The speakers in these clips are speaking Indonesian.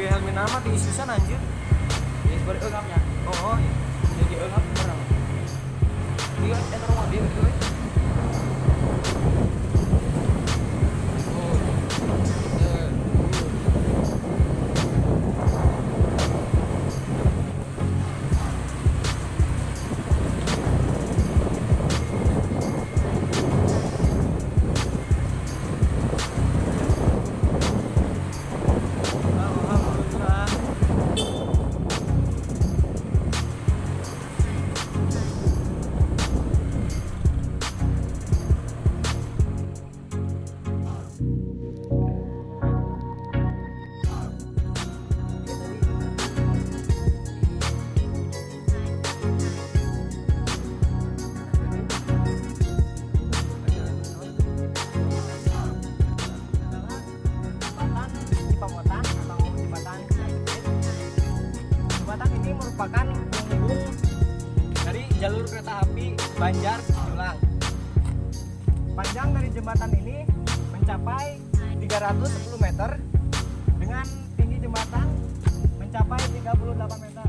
helmi nama di isusan anjir. Ini seperti engapnya. Oh, Jadi engap orang. dia eta rumah dia euy. Alhamdulillah. Jembatan Cipamotan atau jembatan Ciampit. Jembatan ini merupakan penghubung dari jalur kereta api Banjar Julang. Panjang dari jembatan ini mencapai 310 meter dengan tinggi jembatan mencapai 38 meter.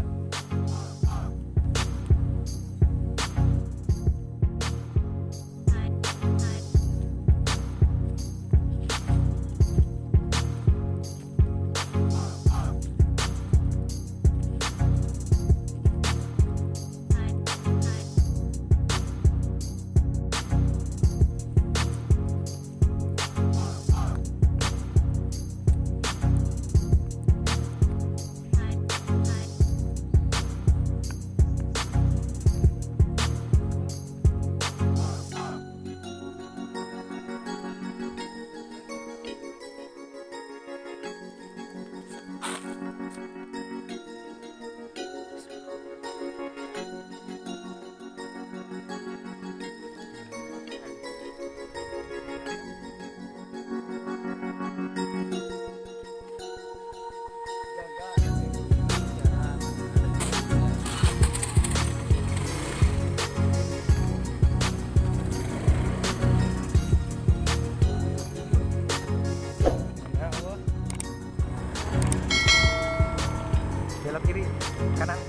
Ya Allah. Belok kiri, kanan.